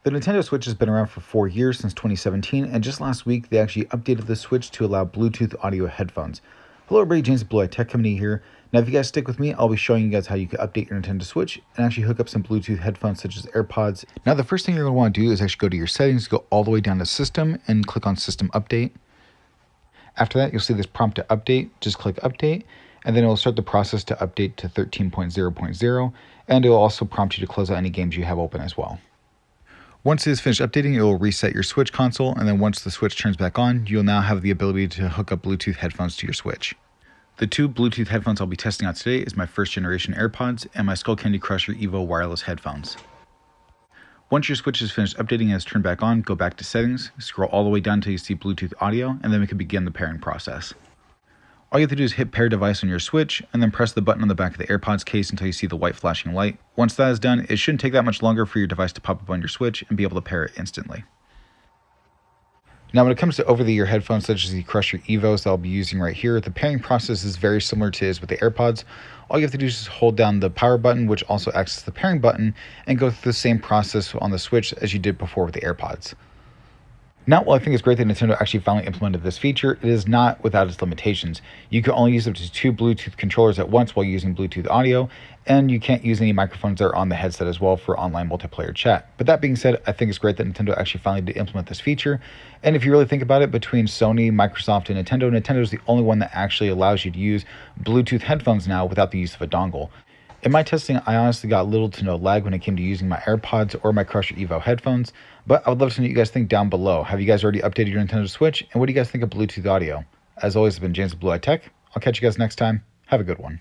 The Nintendo Switch has been around for 4 years, since 2017, and just last week they actually updated the Switch to allow Bluetooth audio headphones. Hello everybody, James Blue Eye Tech coming here. Now if you guys stick with me, I'll be showing you guys how you can update your Nintendo Switch and actually hook up some Bluetooth headphones such as AirPods. Now the first thing you're going to want to do is actually go to your settings, go all the way down to System, and click on System Update. After that, you'll see this prompt to update. Just click Update, and then it will start the process to update to 13.0.0, and it will also prompt you to close out any games you have open as well. Once it is finished updating, it will reset your Switch console, and then once the Switch turns back on, you'll now have the ability to hook up Bluetooth headphones to your Switch. The two Bluetooth headphones I'll be testing out today is my first generation AirPods and my Skullcandy Crusher Evo wireless headphones. Once your Switch is finished updating and is turned back on, go back to settings, scroll all the way down until you see Bluetooth audio, and then we can begin the pairing process. All you have to do is hit pair device on your Switch, and then press the button on the back of the AirPods case until you see the white flashing light. Once that is done, it shouldn't take that much longer for your device to pop up on your Switch and be able to pair it instantly. Now when it comes to over-the-ear headphones such as the Crusher Evos that I'll be using right here, the pairing process is very similar to it is with the AirPods. All you have to do is just hold down the power button, which also acts as the pairing button, and go through the same process on the Switch as you did before with the AirPods. Now, while I think it's great that Nintendo actually finally implemented this feature, it is not without its limitations. You can only use up to 2 Bluetooth controllers at once while using Bluetooth audio, and you can't use any microphones that are on the headset as well for online multiplayer chat. But that being said, I think it's great that Nintendo actually finally did implement this feature. And if you really think about it, between Sony, Microsoft, and Nintendo is the only one that actually allows you to use Bluetooth headphones now without the use of a dongle. In my testing, I honestly got little to no lag when it came to using my AirPods or my Crusher Evo headphones, but I would love to know what you guys think down below. Have you guys already updated your Nintendo Switch, and what do you guys think of Bluetooth audio? As always, it's been James with Blue Eye Tech. I'll catch you guys next time. Have a good one.